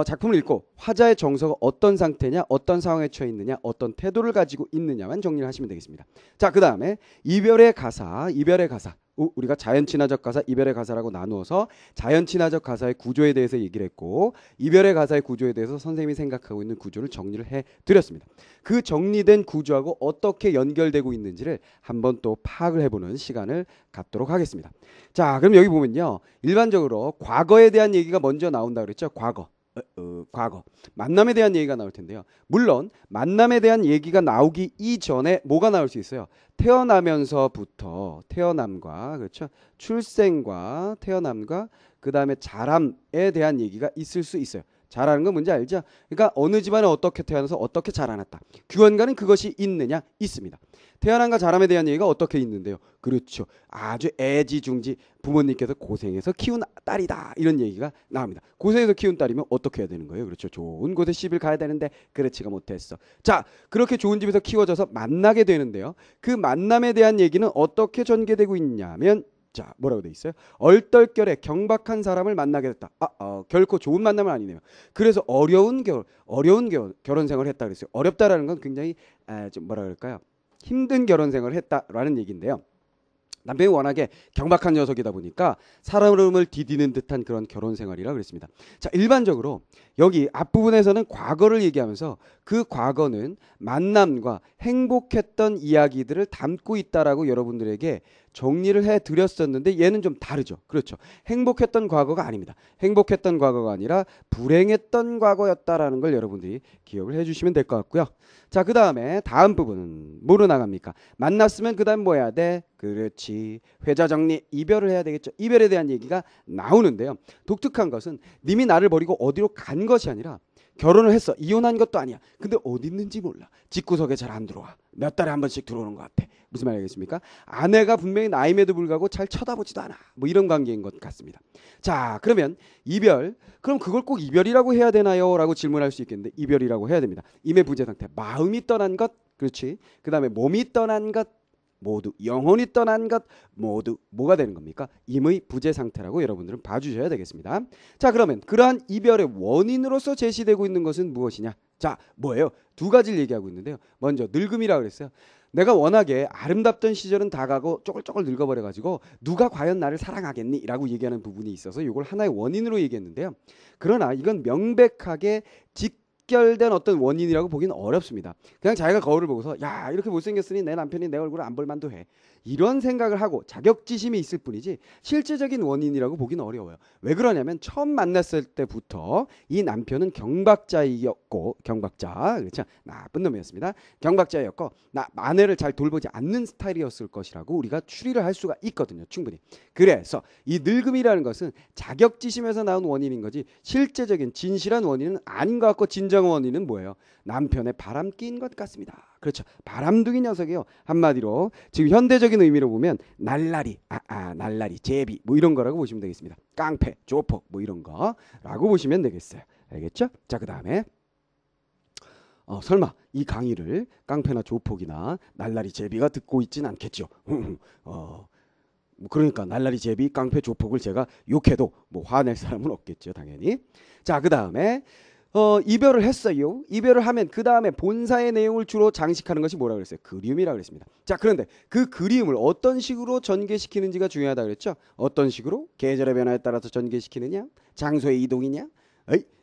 작품을 읽고 화자의 정서가 어떤 상태냐, 어떤 상황에 처해 있느냐, 어떤 태도를 가지고 있느냐만 정리를 하시면 되겠습니다. 자, 그 다음에 이별의 가사. 우리가 자연친화적 가사, 이별의 가사라고 나누어서 자연친화적 가사의 구조에 대해서 얘기를 했고, 이별의 가사의 구조에 대해서 선생님이 생각하고 있는 구조를 정리를 해드렸습니다. 그 정리된 구조하고 어떻게 연결되고 있는지를 한번 또 파악을 해보는 시간을 갖도록 하겠습니다. 자, 그럼 여기 보면요, 일반적으로 과거에 대한 얘기가 먼저 나온다 그랬죠. 과거. 만남에 대한 얘기가 나올 텐데요. 물론 만남에 대한 얘기가 나오기 이전에 뭐가 나올 수 있어요? 태어나면서부터 태어남과, 그렇죠? 출생과 태어남과 그 다음에 자람에 대한 얘기가 있을 수 있어요. 자라는 건 뭔지 알죠? 그러니까 어느 집안에 어떻게 태어나서 어떻게 자라났다. 규원가는 그것이 있느냐? 있습니다. 태어남과 자람에 대한 얘기가 어떻게 있는데요? 그렇죠. 아주 애지중지 부모님께서 고생해서 키운 딸이다. 이런 얘기가 나옵니다. 고생해서 키운 딸이면 어떻게 해야 되는 거예요? 그렇죠. 좋은 곳에 시집을 가야 되는데 그렇지가 못했어. 자, 그렇게 좋은 집에서 키워져서 만나게 되는데요. 그 만남에 대한 얘기는 어떻게 전개되고 있냐면, 자, 뭐라고 돼 있어요? 얼떨결에 경박한 사람을 만나게 됐다. 결코 좋은 만남은 아니네요. 그래서 어려운 결혼 생활을 했다 그랬어요. 어렵다라는 건 굉장히 좀 뭐라 그럴까요? 힘든 결혼 생활을 했다라는 얘기인데요. 남편이 워낙에 경박한 녀석이다 보니까 사람을 디디는 듯한 그런 결혼 생활이라고 그랬습니다. 자, 일반적으로 여기 앞부분에서는 과거를 얘기하면서 그 과거는 만남과 행복했던 이야기들을 담고 있다라고 여러분들에게 정리를 해드렸었는데 얘는 좀 다르죠. 그렇죠. 행복했던 과거가 아닙니다. 행복했던 과거가 아니라 불행했던 과거였다라는 걸 여러분들이 기억을 해주시면 될 것 같고요. 자, 그 다음에 다음 부분은 뭐로 나갑니까? 만났으면 그 다음 뭐 해야 돼? 그렇지. 회자 정리, 이별을 해야 되겠죠. 이별에 대한 얘기가 나오는데요. 독특한 것은 님이 나를 버리고 어디로 간 것이 아니라 결혼을 했어. 이혼한 것도 아니야. 근데 어디 있는지 몰라. 집구석에 잘 안 들어와. 몇 달에 한 번씩 들어오는 것 같아. 무슨 말이겠습니까? 아내가 분명히 나임에도 불구하고 잘 쳐다보지도 않아. 뭐 이런 관계인 것 같습니다. 자, 그러면 이별. 그럼 그걸 꼭 이별이라고 해야 되나요? 라고 질문할 수 있겠는데 이별이라고 해야 됩니다. 임의 부재 상태. 마음이 떠난 것. 그렇지. 그 다음에 몸이 떠난 것. 모두 영혼이 떠난 것 모두 뭐가 되는 겁니까? 임의 부재 상태라고 여러분들은 봐주셔야 되겠습니다. 자, 그러면 그러한 이별의 원인으로서 제시되고 있는 것은 무엇이냐? 자, 뭐예요? 두 가지를 얘기하고 있는데요. 먼저 늙음이라고 그랬어요. 내가 워낙에 아름답던 시절은 다 가고 쪼글쪼글 늙어버려가지고 누가 과연 나를 사랑하겠니? 라고 얘기하는 부분이 있어서 이걸 하나의 원인으로 얘기했는데요. 그러나 이건 명백하게 직결된 어떤 원인이라고 보기는 어렵습니다. 그냥 자기가 거울을 보고서 야, 이렇게 못생겼으니 내 남편이 내 얼굴을 안 볼 만도 해. 이런 생각을 하고 자격지심이 있을 뿐이지 실제적인 원인이라고 보기는 어려워요. 왜 그러냐면 처음 만났을 때부터 이 남편은 경박자이었고, 그렇죠? 나쁜 놈이었습니다. 경박자였고 아내를 잘 돌보지 않는 스타일이었을 것이라고 우리가 추리를 할 수가 있거든요. 충분히. 그래서 이 늙음이라는 것은 자격지심에서 나온 원인인 거지 실제적인 진실한 원인은 아닌 것 같고, 진정 원인은 뭐예요? 남편의 바람기인 것 같습니다. 그렇죠. 바람둥이 녀석이에요. 한마디로 지금 현대적인 의미로 보면 날라리, 날라리, 제비 뭐 이런 거라고 보시면 되겠습니다. 깡패, 조폭 뭐 이런 거라고 보시면 되겠어요. 알겠죠? 자, 그 다음에 설마 이 강의를 깡패나 조폭이나 날라리, 제비가 듣고 있진 않겠죠. 그러니까 날라리, 제비, 깡패, 조폭을 제가 욕해도 뭐 화낼 사람은 없겠죠, 당연히. 자, 그 다음에 이별을 했어요. 이별을 하면 그 다음에 본사의 내용을 주로 장식하는 것이 뭐라고 그랬어요? 그리움이라고 그랬습니다. 자, 그런데 그 그리움을 어떤 식으로 전개시키는지가 중요하다고 그랬죠? 어떤 식으로? 계절의 변화에 따라서 전개시키느냐? 장소의 이동이냐?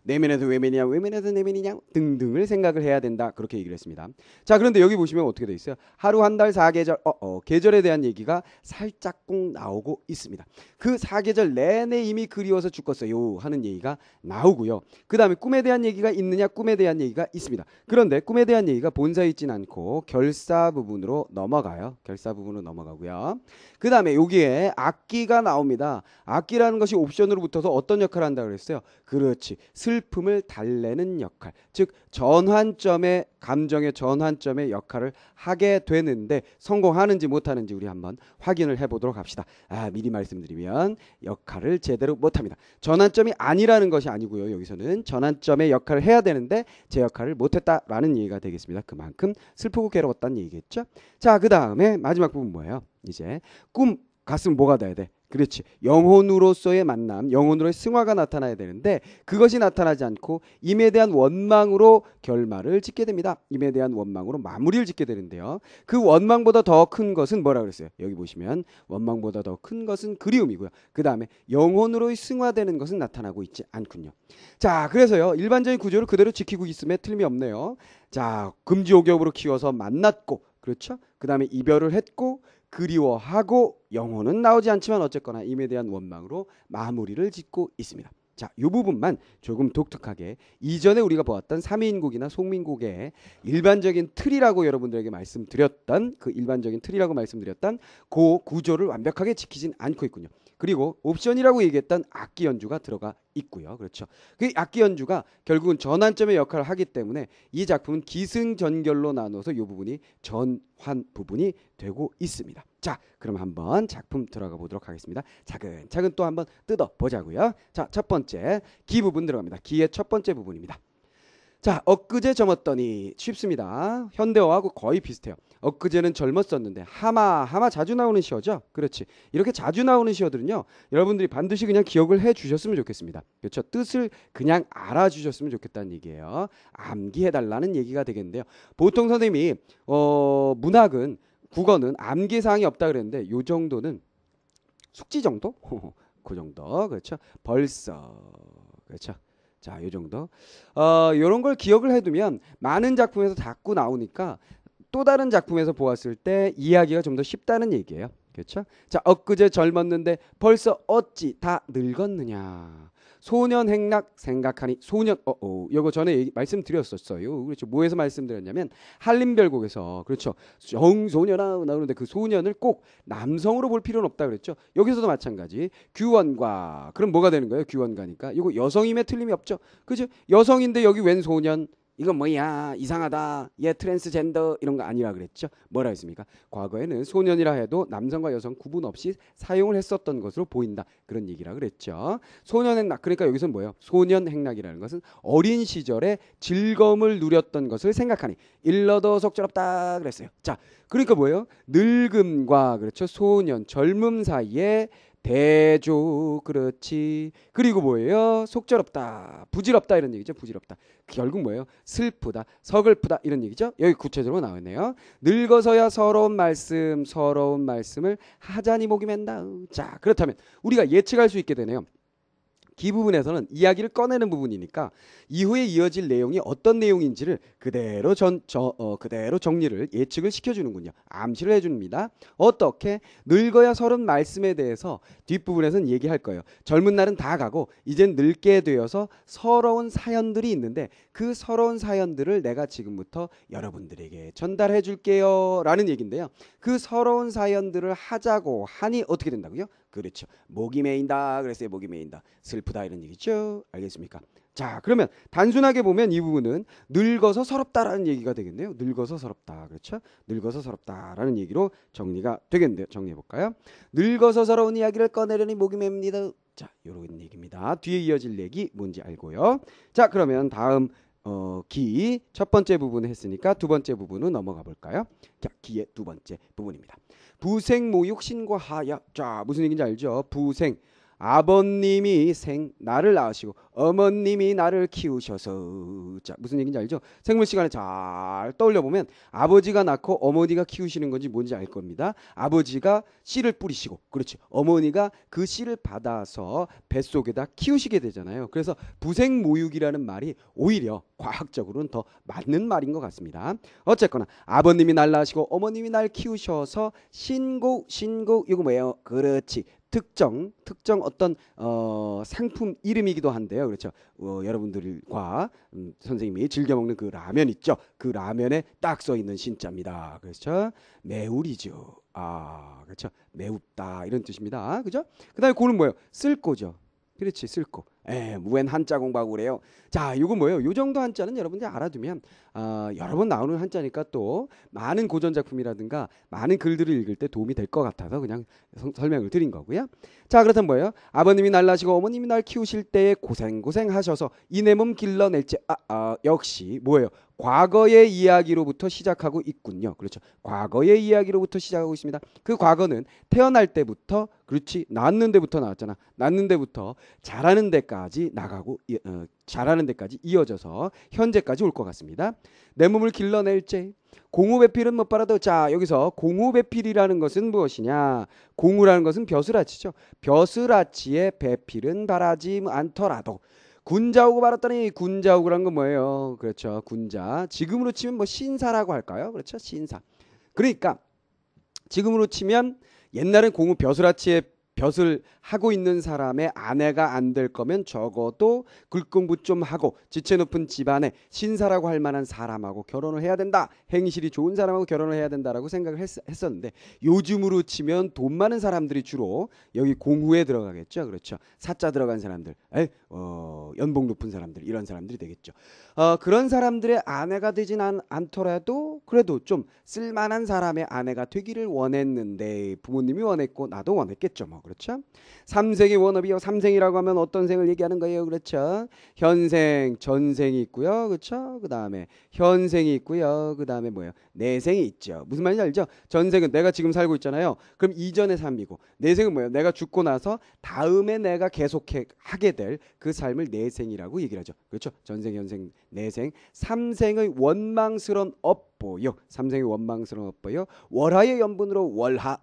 내면에서 외면이냐, 외면에서 내면이냐 등등을 생각을 해야 된다. 그렇게 얘기를 했습니다. 자, 그런데 여기 보시면 어떻게 돼 있어요? 하루, 한 달, 사계절, 계절에 대한 얘기가 살짝 꼭 나오고 있습니다. 그 사계절 내내 이미 그리워서 죽겠어요 하는 얘기가 나오고요. 그 다음에 꿈에 대한 얘기가 있느냐? 꿈에 대한 얘기가 있습니다. 그런데 꿈에 대한 얘기가 본사에 있진 않고 결사 부분으로 넘어가요. 결사 부분으로 넘어가고요. 그 다음에 여기에 악기가 나옵니다. 악기라는 것이 옵션으로 붙어서 어떤 역할을 한다고 그랬어요? 그렇지. 슬픔을 달래는 역할, 즉 전환점의 감정의 전환점의 역할을 하게 되는데 성공하는지 못하는지 우리 한번 확인을 해보도록 합시다. 미리 말씀드리면 역할을 제대로 못합니다. 전환점이 아니라는 것이 아니고요. 여기서는 전환점의 역할을 해야 되는데 제 역할을 못했다라는 얘기가 되겠습니다. 그만큼 슬프고 괴로웠다는 얘기겠죠. 자, 그 다음에 마지막 부분 뭐예요? 이제 꿈 갔으면 뭐가 돼야 돼? 그렇지. 영혼으로서의 만남, 영혼으로의 승화가 나타나야 되는데 그것이 나타나지 않고 임에 대한 원망으로 결말을 짓게 됩니다. 임에 대한 원망으로 마무리를 짓게 되는데요. 그 원망보다 더 큰 것은 뭐라 그랬어요? 여기 보시면 원망보다 더 큰 것은 그리움이고요. 그 다음에 영혼으로의 승화되는 것은 나타나고 있지 않군요. 자, 그래서요. 일반적인 구조를 그대로 지키고 있음에 틀림이 없네요. 자, 금지옥엽으로 키워서 만났고, 그렇죠? 그 다음에 이별을 했고, 그리워하고, 영혼은 나오지 않지만 어쨌거나 임에 대한 원망으로 마무리를 짓고 있습니다. 자, 이 부분만 조금 독특하게 이전에 우리가 보았던 삼인국이나 송민국의 일반적인 틀이라고 여러분들에게 말씀드렸던 그 일반적인 틀이라고 말씀드렸던 그 구조를 완벽하게 지키진 않고 있군요. 그리고 옵션이라고 얘기했던 악기 연주가 들어가 있고요. 그렇죠. 그 악기 연주가 결국은 전환점의 역할을 하기 때문에 이 작품은 기승전결로 나눠서 이 부분이 전환 부분이 되고 있습니다. 자, 그럼 한번 작품 들어가 보도록 하겠습니다. 차근차근 또 한번 뜯어 보자고요. 자, 첫 번째 기 부분 들어갑니다. 기의 첫 번째 부분입니다. 자, 엊그제 젊었더니 쉽습니다. 현대어하고 거의 비슷해요. 엊그제는 젊었었는데 하마 자주 나오는 시어죠. 그렇지. 이렇게 자주 나오는 시어들은요. 여러분들이 반드시 그냥 기억을 해 주셨으면 좋겠습니다. 그렇죠. 뜻을 그냥 알아주셨으면 좋겠다는 얘기예요. 암기해달라는 얘기가 되겠는데요. 보통 선생님이 문학은 국어는 암기사항이 없다 그랬는데 요 정도는 숙지 정도? 그 정도. 그렇죠. 벌써. 그렇죠. 자, 요 정도. 요런 걸 기억을 해두면 많은 작품에서 자꾸 나오니까 또 다른 작품에서 보았을 때 이해하기가 좀 더 쉽다는 얘기예요. 그렇죠? 자, 엊그제 젊었는데 벌써 어찌 다 늙었느냐. 소년 행락 생각하니 소년 요거 전에 말씀드렸었어요. 그렇죠. 뭐에서 말씀드렸냐면 한림별곡에서 그렇죠. 정소년아 나오는데 그 소년을 꼭 남성으로 볼 필요는 없다 그랬죠. 여기서도 마찬가지. 규원가. 그럼 뭐가 되는 거예요? 규원가니까. 이거 여성임에 틀림이 없죠. 그죠? 여성인데 여기 웬 소년? 이건 뭐야 이상하다 얘 트랜스젠더 이런 거 아니라 그랬죠. 뭐라 했습니까? 과거에는 소년이라 해도 남성과 여성 구분 없이 사용을 했었던 것으로 보인다 그런 얘기라 그랬죠. 소년행락 그러니까 여기서 뭐예요? 소년행락이라는 것은 어린 시절에 즐거움을 누렸던 것을 생각하니 일러도 속절없다 그랬어요. 자, 그러니까 뭐예요? 늙음과 그렇죠 소년 젊음 사이에 대조 그렇지. 그리고 뭐예요? 속절없다 부질없다 이런 얘기죠. 부질없다 결국 뭐예요? 슬프다 서글프다 이런 얘기죠. 여기 구체적으로 나오네요. 늙어서야 서러운 말씀을 하자니 목이 맨다. 자, 그렇다면 우리가 예측할 수 있게 되네요. 기 부분에서는 이야기를 꺼내는 부분이니까 이후에 이어질 내용이 어떤 내용인지를 그대로 그대로 정리를 예측을 시켜주는군요. 암시를 해줍니다. 어떻게? 늙어야 서른 말씀에 대해서 뒷부분에서는 얘기할 거예요. 젊은 날은 다 가고 이젠 늙게 되어서 서러운 사연들이 있는데 그 서러운 사연들을 내가 지금부터 여러분들에게 전달해 줄게요 라는 얘기인데요. 그 서러운 사연들을 하자고 하니 어떻게 된다고요? 그렇죠. 목이 메인다 그랬어요. 목이 메인다. 슬프다 이런 얘기죠. 알겠습니까? 자, 그러면 단순하게 보면 이 부분은 늙어서 서럽다라는 얘기가 되겠네요. 늙어서 서럽다. 그렇죠? 늙어서 서럽다라는 얘기로 정리가 되겠는데요. 정리해 볼까요? 늙어서 서러운 이야기를 꺼내려니 목이 맵니다. 자, 요런 얘기입니다. 뒤에 이어질 얘기 뭔지 알고요. 자, 그러면 다음 기 첫 번째 부분 했으니까 두 번째 부분은 넘어가 볼까요? 자, 기의 두 번째 부분입니다. 부생 모육 신고하여. 자, 무슨 얘기인지 알죠? 부생 아버님이 나를 낳으시고 어머님이 나를 키우셔서. 자, 무슨 얘기인지 알죠? 생물 시간에 잘 떠올려 보면 아버지가 낳고 어머니가 키우시는 건지 뭔지 알 겁니다. 아버지가 씨를 뿌리시고 그렇지. 어머니가 그 씨를 받아서 뱃속에다 키우시게 되잖아요. 그래서 부생모육이라는 말이 오히려 과학적으로는 더 맞는 말인 것 같습니다. 어쨌거나 아버님이 날 낳으시고 어머님이 날 키우셔서 신고 이거 뭐예요? 그렇지. 특정 어떤 상품 이름이기도 한데요. 그렇죠. 여러분들과 선생님이 즐겨 먹는 그 라면 있죠. 그 라면에 딱 써 있는 신자입니다. 그렇죠. 매울이죠. 그렇죠. 매웁다 이런 뜻입니다. 그죠? 그다음에 고는 뭐예요? 쓸 거죠. 그렇지, 쓸 거. 무엔 한자 공부하고 그래요. 자, 이거 뭐예요? 요 정도 한자는 여러분들이 알아두면 여러 번 나오는 한자니까 또 많은 고전 작품이라든가 많은 글들을 읽을 때 도움이 될 것 같아서 그냥 설명을 드린 거고요. 자, 그렇다면 뭐예요? 아버님이 날 낳으시고 어머님이 날 키우실 때에 고생 하셔서 이 내 몸 길러낼지 역시 뭐예요? 과거의 이야기로부터 시작하고 있군요. 그렇죠. 과거의 이야기로부터 시작하고 있습니다. 그 과거는 태어날 때부터 그렇지 낳는 데부터 나왔잖아. 낳는 데부터 자라는 데까지 나가고 자라는 데까지 이어져서 현재까지 올 것 같습니다. 내 몸을 길러낼지 공우배필은 못 빨아도 자 여기서 공우배필이라는 것은 무엇이냐? 공우라는 것은 벼슬아치죠. 벼슬아치의 배필은 바라지 않더라도 군자우고 말았더니 군자우고란 건 뭐예요? 그렇죠. 군자. 지금으로 치면 뭐 신사라고 할까요? 그렇죠. 신사. 그러니까 지금으로 치면 옛날엔 공우 벼슬아치의 벼슬 하고 있는 사람의 아내가 안 될 거면 적어도 글 공부 좀 하고 지체 높은 집안에 신사라고 할 만한 사람하고 결혼을 해야 된다. 행실이 좋은 사람하고 결혼을 해야 된다라고 생각을 했었는데 요즘으로 치면 돈 많은 사람들이 주로 여기 공후에 들어가겠죠. 그렇죠. 사자 들어간 사람들, 연봉 높은 사람들 이런 사람들이 되겠죠. 그런 사람들의 아내가 되진 않더라도 그래도 좀 쓸만한 사람의 아내가 되기를 원했는데 부모님이 원했고 나도 원했겠죠. 뭐 그렇죠. 삼생의 원업이요. 삼생이라고 하면 어떤 생을 얘기하는 거예요? 그렇죠. 현생, 전생이 있고요. 그렇죠. 그다음에 현생이 있고요. 그다음에 뭐예요? 내생이 있죠. 무슨 말인지 알죠? 전생은 내가 지금 살고 있잖아요. 그럼 이전의 삶이고 내생은 뭐예요? 내가 죽고 나서 다음에 내가 계속해 하게 될 그 삶을 내생이라고 얘기를 하죠. 그렇죠? 전생, 현생, 내생. 삼생의 원망스러운 업보요. 삼생의 원망스러운 업보요. 월하의 연분으로 월하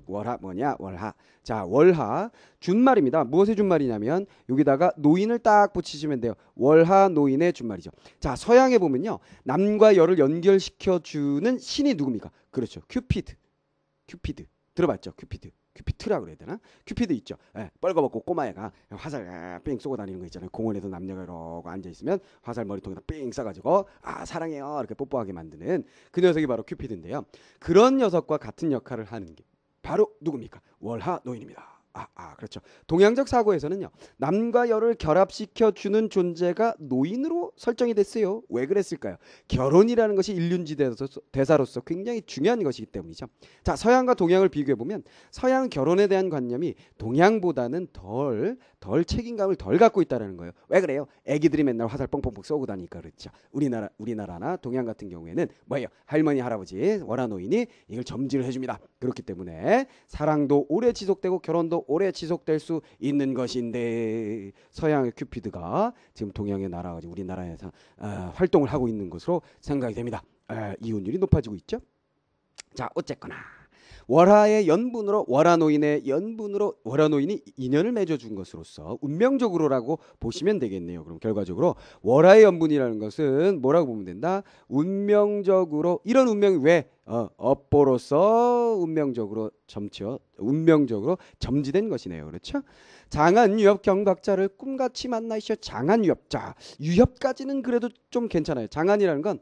월하 뭐냐? 월하. 자, 월하 준말입니다. 무엇의 준말이냐면 여기다가 노인을 딱 붙이시면 돼요. 월하 노인의 준말이죠. 자, 서양에 보면요. 남과 여를 연결시켜 주는 신이 누굽니까? 그렇죠. 큐피드. 들어봤죠? 큐피트라고 그래야 되나? 큐피드 있죠. 뻘거벗고 꼬마애가 화살 삥 쏘고 다니는 거 있잖아요. 공원에서 남녀가 이러고 앉아있으면 화살 머리통에다 삥 쏴가지고 사랑해요 이렇게 뽀뽀하게 만드는 그 녀석이 바로 큐피드인데요. 그런 녀석과 같은 역할을 하는 게 바로 누굽니까? 월하 노인입니다. 그렇죠. 동양적 사고에서는요. 남과 여를 결합시켜 주는 존재가 노인으로 설정이 됐어요. 왜 그랬을까요? 결혼이라는 것이 일륜지 대사로서 굉장히 중요한 것이기 때문이죠. 자, 서양과 동양을 비교해 보면 서양 결혼에 대한 관념이 동양보다는 덜 책임감을 덜 갖고 있다는 거예요. 왜 그래요? 애기들이 맨날 화살 뻥뻥뻥 쏘고 다니니까 그렇죠. 우리나라나 동양 같은 경우에는 뭐예요? 할머니 할아버지 월하 노인이 이걸 점지를 해줍니다. 그렇기 때문에 사랑도 오래 지속되고 결혼도 오래 지속될 수 있는 것인데 서양의 큐피드가 지금 동양에 날아가지고 우리나라에서 활동을 하고 있는 것으로 생각이 됩니다. 이혼율이 높아지고 있죠. 자, 어쨌거나 월하의 연분으로 월하 노인의 연분으로 월하 노인이 인연을 맺어준 것으로서 운명적으로라고 보시면 되겠네요. 그럼 결과적으로 월하의 연분이라는 것은 뭐라고 보면 된다? 운명적으로 이런 운명이 왜 업보로서 운명적으로 점지된 것이네요. 그렇죠? 장한 유협 경박자를 꿈같이 만나시오. 장한 유협. 자, 유협까지는 그래도 좀 괜찮아요. 장안이라는 건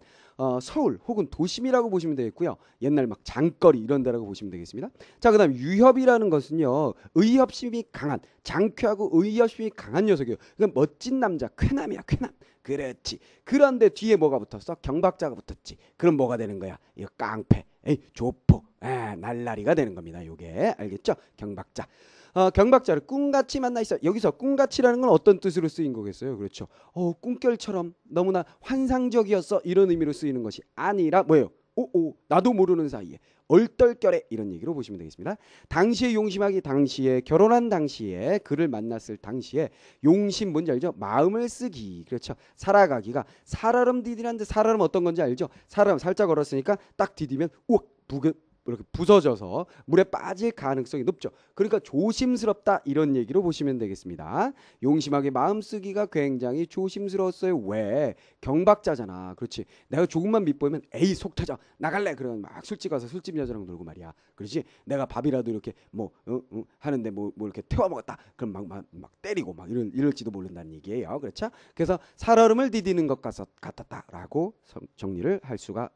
서울 혹은 도심이라고 보시면 되겠고요. 옛날 막 장거리 이런 데라고 보시면 되겠습니다. 자, 그다음 유협이라는 것은요. 의협심이 강한 장쾌하고 의협심이 강한 녀석이에요. 그러니까 멋진 남자 쾌남이야. 쾌남. 그렇지. 그런데 뒤에 뭐가 붙었어? 경박자가 붙었지. 그럼 뭐가 되는 거야? 이거 깡패, 조포, 날라리가 되는 겁니다. 요게 알겠죠? 경박자. 경박자를 꿈같이 만나 있어. 여기서 꿈같이라는 건 어떤 뜻으로 쓰인 거겠어요? 그렇죠. 꿈결처럼 너무나 환상적이었어. 이런 의미로 쓰이는 것이 아니라 뭐예요? 나도 모르는 사이에 얼떨결에 이런 얘기로 보시면 되겠습니다. 당시에 용심하기 당시에 결혼한 당시에 그를 만났을 당시에 용심 뭔지 알죠? 마음을 쓰기. 그렇죠. 살아가기가 살얼음 디디는데 살얼음 어떤 건지 알죠? 살얼음 살짝 얼었으니까 딱 디디면 이렇게 부서져서 물에 빠질 가능성이 높죠. 그러니까 조심스럽다 이런 얘기로 보시면 되겠습니다. 용심하게 마음쓰기가 굉장히 조심스러웠어요. 왜? 경박자잖아. 그렇지. 내가 조금만 밑보이면 에이 속 터져 나갈래. 그러면 막 술집 가서 술집 여자랑 놀고 말이야. 그렇지. 내가 밥이라도 이렇게 하는데 뭐 이렇게 태워 먹었다. 그럼 막 때리고 막 이럴지도 모른다는 얘기예요. 그렇죠. 그래서 살얼음을 디디는 것 같았다라고 정리를 할 수가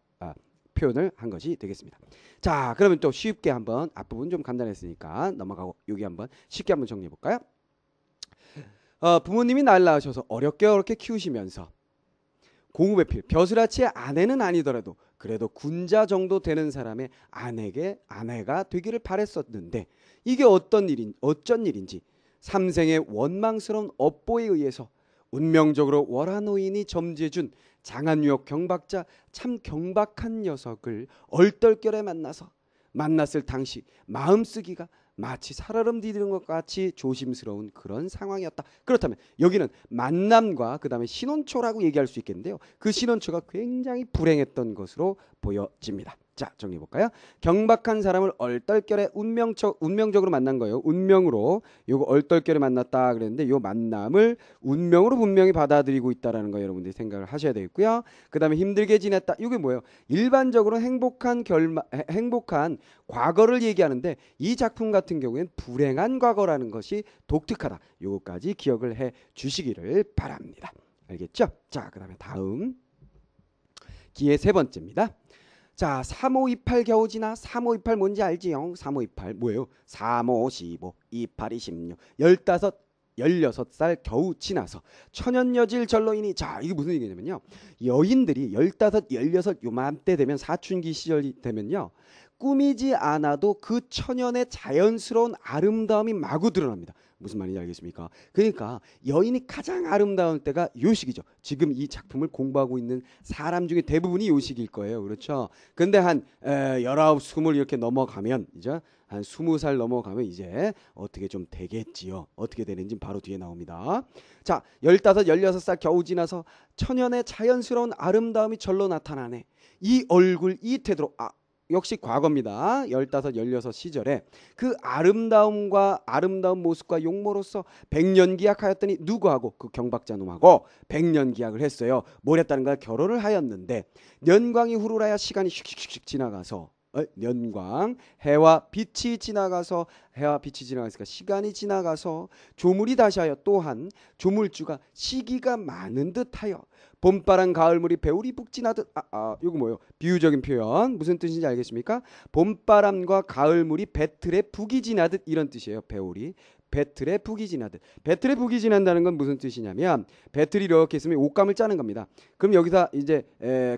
표현을 한 것이 되겠습니다. 자, 그러면 또 쉽게 한번 앞부분 좀 간단했으니까 넘어가고 여기 한번 쉽게 한번 정리해 볼까요? 부모님이 날 낳으셔서 어렵게 키우시면서 공우배필 벼슬아치의 아내는 아니더라도 그래도 군자 정도 되는 사람의 아내가 되기를 바랬었는데 이게 어쩐 일인지 삼생의 원망스러운 업보에 의해서 운명적으로 월화노인이 점지해준 장한유역 경박자 참 경박한 녀석을 얼떨결에 만났을 당시 마음쓰기가 마치 살얼음 디디는 것 같이 조심스러운 그런 상황이었다. 그렇다면 여기는 만남과 그 다음에 신혼초라고 얘기할 수 있겠는데요. 그 신혼초가 굉장히 불행했던 것으로 보여집니다. 자, 정리해볼까요? 경박한 사람을 얼떨결에 운명적으로 만난 거예요. 운명으로 요거 얼떨결에 만났다 그랬는데 요 만남을 운명으로 분명히 받아들이고 있다라는 거 여러분들이 생각을 하셔야 되겠고요. 그 다음에 힘들게 지냈다. 이게 뭐예요? 일반적으로 행복한 과거를 얘기하는데 이 작품 같은 경우에는 불행한 과거라는 것이 독특하다. 요거까지 기억을 해 주시기를 바랍니다. 알겠죠? 자, 그 다음에 다음 기회 세 번째입니다. 자, 3528 겨우 지나. 3528 뭔지 알지요? 3528 뭐예요? 35, 15, 28, 26 15, 16살 겨우 지나서 천연여질 전로이니. 자, 이게 무슨 얘기냐면요, 여인들이 15, 16 요맘때 되면 사춘기 시절이 되면요 꾸미지 않아도 그 천연의 자연스러운 아름다움이 마구 드러납니다. 무슨 말인지 알겠습니까? 그러니까 여인이 가장 아름다운 때가 요 시기죠. 지금 이 작품을 공부하고 있는 사람 중에 대부분이 요 시기일 거예요. 그렇죠? 근데 한 19, 20 이렇게 넘어가면 이제 한 20살 넘어가면 이제 어떻게 좀 되겠지요. 어떻게 되는지 바로 뒤에 나옵니다. 자, 15, 16살 겨우 지나서 천연의 자연스러운 아름다움이 절로 나타나네. 이 얼굴, 이 태도로 역시 과거입니다. 15, 16 시절에 그 아름다운 모습과 용모로서 백년기약하였더니 누구하고? 그 경박자 놈하고 백년기약을 했어요. 뭘 했다는가? 결혼을 하였는데 년광이 후루라야 시간이 슉슉슉 지나가서 년광 해와 빛이 지나갔으니까 시간이 지나가서 조물이 다시 하여 또한 조물주가 시기가 많은 듯하여 봄바람 가을물이 배울이 북진하듯. 이거 뭐예요? 비유적인 표현. 무슨 뜻인지 알겠습니까? 봄바람과 가을물이 배틀에 북이 지나듯 이런 뜻이에요. 배울이 배틀에 북이 지나듯. 배틀에 북이 지난다는 건 무슨 뜻이냐면 배틀이 이렇게 있으면 옷감을 짜는 겁니다. 그럼 여기서 이제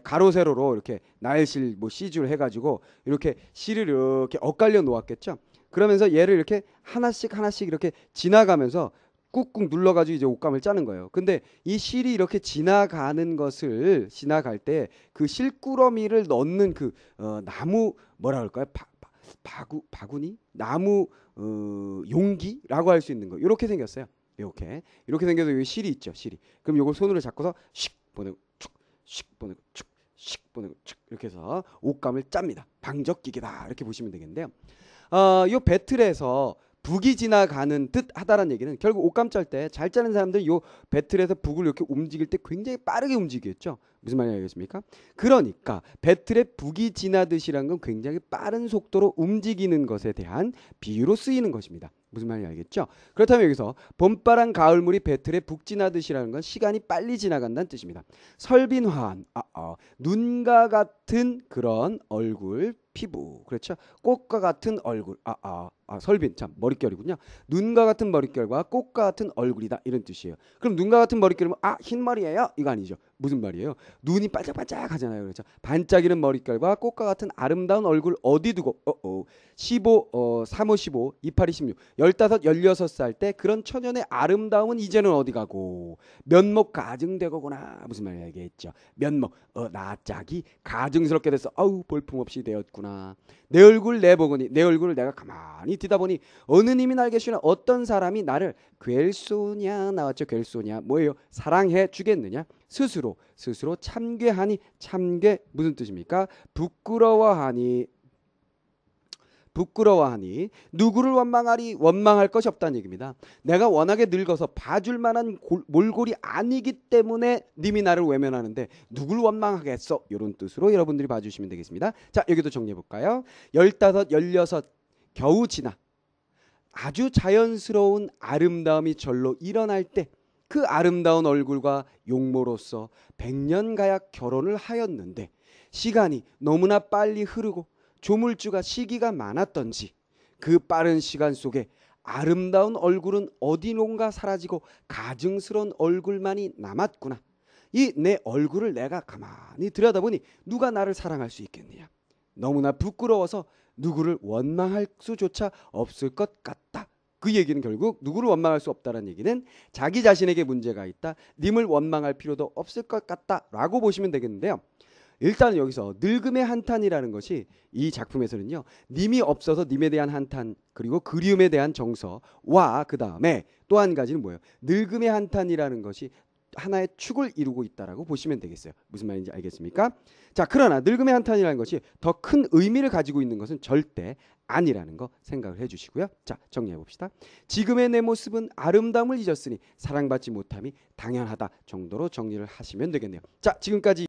가로 세로로 이렇게 나일실 뭐 시줄 해가지고 이렇게 실을 이렇게 엇갈려 놓았겠죠. 그러면서 얘를 이렇게 하나씩 이렇게 지나가면서 꾹꾹 눌러가지고 이제 옷감을 짜는 거예요. 근데 이 실이 이렇게 지나갈 때 그 실꾸러미를 넣는 그 나무 뭐라 그럴까요? 바구니? 나무 용기라고 할 수 있는 거. 이렇게 생겼어요. 이렇게 생겨서 여기 실이 있죠. 실이. 그럼 이걸 손으로 잡고서 슉 보내고 슉 보내고 슉 보내고 이렇게 해서 옷감을 짭니다. 방적기계다 이렇게 보시면 되겠는데요. 요 배틀에서 북이 지나가는 듯 하다라는 얘기는 결국 옷감 짤 때 잘 짜는 사람들은 요 배틀에서 북을 이렇게 움직일 때 굉장히 빠르게 움직이겠죠. 무슨 말인지 알겠습니까? 그러니까 배틀에 북이 지나듯이란 건 굉장히 빠른 속도로 움직이는 것에 대한 비유로 쓰이는 것입니다. 무슨 말인지 알겠죠? 그렇다면 여기서 봄바람 가을물이 배틀에 북 지나듯이라는 건 시간이 빨리 지나간다는 뜻입니다. 설빈화한 눈과 같은 그런 얼굴 피부. 그렇죠? 꽃과 같은 얼굴. 설빈 참 머릿결이군요. 눈과 같은 머릿결과 꽃과 같은 얼굴이다 이런 뜻이에요. 그럼 눈과 같은 머릿결이면 흰머리예요? 이거 아니죠. 무슨 말이에요? 눈이 반짝반짝하잖아요. 그렇죠? 반짝이는 머릿결과 꽃과 같은 아름다운 얼굴 어디 두고 35, 15, 28, 26 15, 16살 때 그런 천연의 아름다움은 이제는 어디 가고 면목 가증되거구나. 무슨 말인지 알겠죠? 면목 나 짝이 가증스럽게 돼서 볼품없이 되었구나. 내 얼굴을 내가 가만히 뒤다 보니 어느 님이 날 계시나 어떤 사람이 나를 괸소냐 나왔죠. 괸소냐 뭐예요? 사랑해 주겠느냐? 스스로 참괴하니. 참괴 무슨 뜻입니까? 부끄러워하니. 누구를 원망할 것이 없다는 얘기입니다. 내가 워낙에 늙어서 봐줄 만한 몰골이 아니기 때문에 님이 나를 외면하는데 누굴 원망하겠어? 이런 뜻으로 여러분들이 봐주시면 되겠습니다. 자, 여기도 정리해 볼까요? 15, 16 겨우 지나 아주 자연스러운 아름다움이 절로 일어날 때 그 아름다운 얼굴과 용모로서 100년가약 결혼을 하였는데 시간이 너무나 빨리 흐르고 조물주가 시기가 많았던지 그 빠른 시간 속에 아름다운 얼굴은 어디론가 사라지고 가증스러운 얼굴만이 남았구나. 이 내 얼굴을 내가 가만히 들여다보니 누가 나를 사랑할 수 있겠느냐. 너무나 부끄러워서 누구를 원망할 수조차 없을 것 같다. 그 얘기는 결국 누구를 원망할 수 없다는 얘기는 자기 자신에게 문제가 있다. 님을 원망할 필요도 없을 것 같다라고 보시면 되겠는데요. 일단 여기서 늙음의 한탄이라는 것이 이 작품에서는요. 님이 없어서 님에 대한 한탄 그리고 그리움에 대한 정서와 그 다음에 또 한 가지는 뭐예요? 늙음의 한탄이라는 것이 하나의 축을 이루고 있다라고 보시면 되겠어요. 무슨 말인지 알겠습니까? 자, 그러나 늙음의 한탄이라는 것이 더 큰 의미를 가지고 있는 것은 절대 아니라는 거 생각을 해주시고요. 자, 정리해 봅시다. 지금의 내 모습은 아름다움을 잊었으니 사랑받지 못함이 당연하다 정도로 정리를 하시면 되겠네요. 자, 지금까지